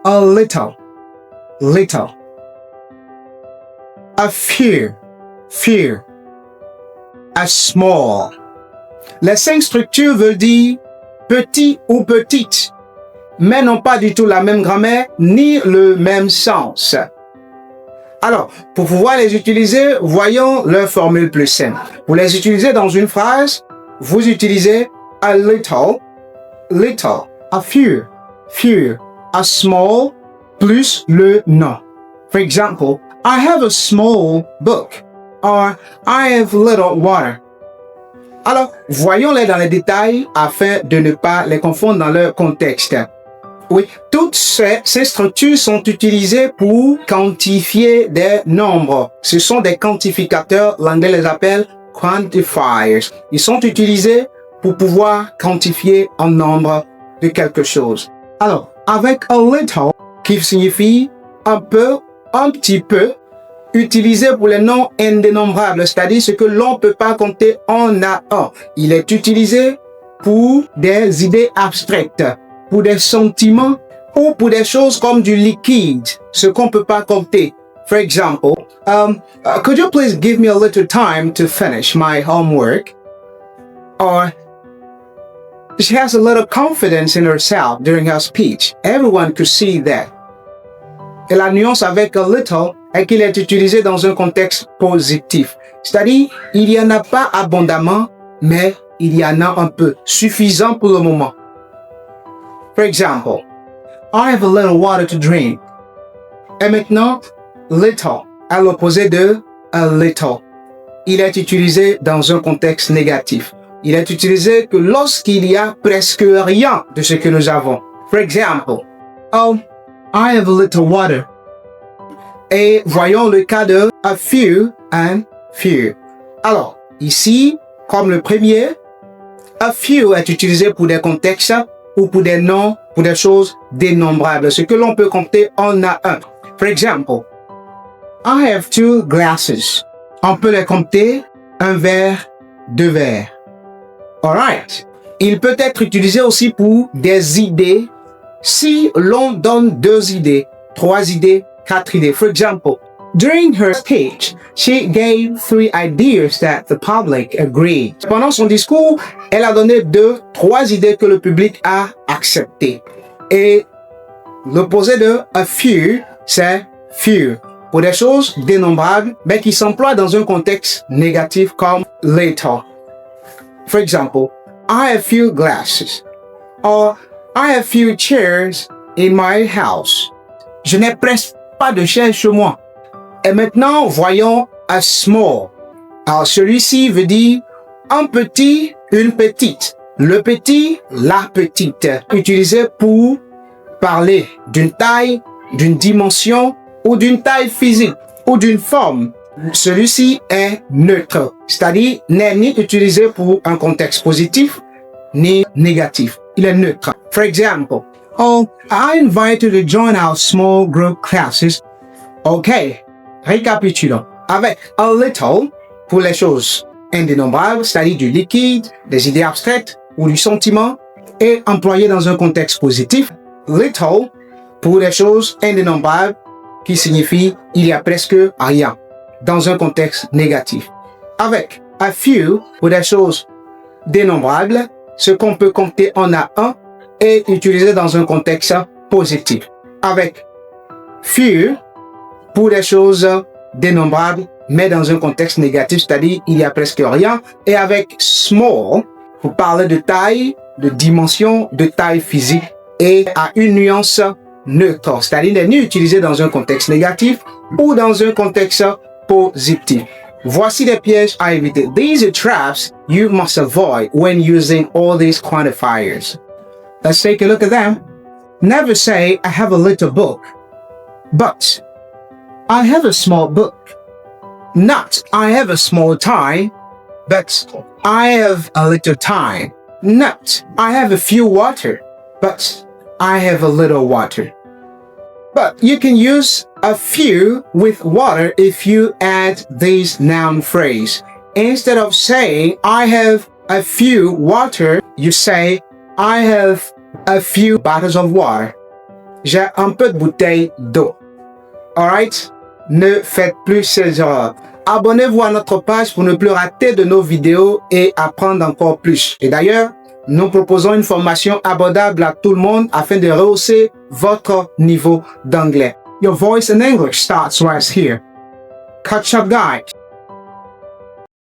a little, little. A few, few. A small. Les 5 structures veulent dire petit ou petite, mais n'ont pas du tout la même grammaire ni le même sens. Alors, pour pouvoir les utiliser, voyons leur formule plus simple. Pour les utiliser dans une phrase, vous utilisez a little, little, a few, few, a small, plus le nom. For example, I have a small book, or I have little water. Alors, voyons-les dans les détails afin de ne pas les confondre dans leur contexte. Oui, toutes ces structures sont utilisées pour quantifier des nombres. Ce sont des quantificateurs, l'anglais les appelle quantifiers. Ils sont utilisés pour pouvoir quantifier un nombre de quelque chose. Alors, avec a little, qui signifie un peu, un petit peu, utilisé pour les noms indénombrables, c'est-à-dire ce que l'on ne peut pas compter en à un. Il est utilisé pour des idées abstraites, pour des sentiments ou pour des choses comme du liquide, ce qu'on ne peut pas compter. For example, could you please give me a little time to finish my homework? Or, she has a little confidence in herself during her speech. Everyone could see that. Et la nuance avec a little est qu'il est utilisé dans un contexte positif. C'est-à-dire, il n'y en a pas abondamment, mais il y en a un peu, suffisant pour le moment. For example, I have a little water to drink. Et maintenant, little, à l'opposé de a little. Il est utilisé dans un contexte négatif. Il est utilisé que lorsqu'il y a presque rien de ce que nous avons. For example, oh, I have a little water. Et voyons le cas de a few and few. Alors, ici, comme le premier, a few est utilisé pour des contextes ou pour des noms, pour des choses dénombrables, ce que l'on peut compter en à un. For example, I have 2 glasses. On peut les compter, un verre, 2 verres. Alright. Il peut être utilisé aussi pour des idées si l'on donne 2 idées, 3 idées, 4 idées. For example, during her speech, she gave 3 ideas that the public agreed. Pendant son discours, elle a donné 3 idées que le public a acceptées. Et l'opposé de a few, c'est few. Pour des choses dénombrables, mais qui s'emploient dans un contexte négatif comme little. For example, I have few glasses. Or, I have few chairs in my house. Je n'ai presque pas de chaises chez moi. Et maintenant, voyons a small. Alors, celui-ci veut dire un petit, une petite. Le petit, la petite. Utilisé pour parler d'une taille, d'une dimension ou d'une taille physique ou d'une forme. Celui-ci est neutre, c'est-à-dire n'est ni utilisé pour un contexte positif ni négatif. Il est neutre. For example, oh, I invite you to join our small group classes. Ok, récapitulons. Avec a little, pour les choses indénombrables, c'est-à-dire du liquide, des idées abstraites ou du sentiment, et employé dans un contexte positif. Little, pour les choses indénombrables, qui signifie il y a presque rien, dans un contexte négatif. Avec a few, pour des choses dénombrables, ce qu'on peut compter en à un, est utilisé dans un contexte positif. Avec few, pour des choses dénombrables, mais dans un contexte négatif, c'est-à-dire il y a presque rien. Et avec small, pour parler de taille, de dimension, de taille physique, et à une nuance neutre, c'est-à-dire n'est ni utilisé dans un contexte négatif ou dans un contexte positif. Voici des pièges à éviter. These are traps you must avoid when using all these quantifiers. Let's take a look at them. Never say, I have a little book, but I have a small book. Not, I have a small time, but I have a little time. Not, I have a few water, but I have a little water. But you can use a few with water if you add this noun phrase. Instead of saying, I have a few water, you say, I have a few bottles of water. j'ai un peu de bouteille d'eau. Alright? Ne faites plus ces erreurs. Abonnez-vous à notre page pour ne plus rater de nos vidéos et apprendre encore plus. Et d'ailleurs, nous proposons une formation abordable à tout le monde afin de rehausser votre niveau d'anglais. Your voice in English starts right here. Catch up, guys.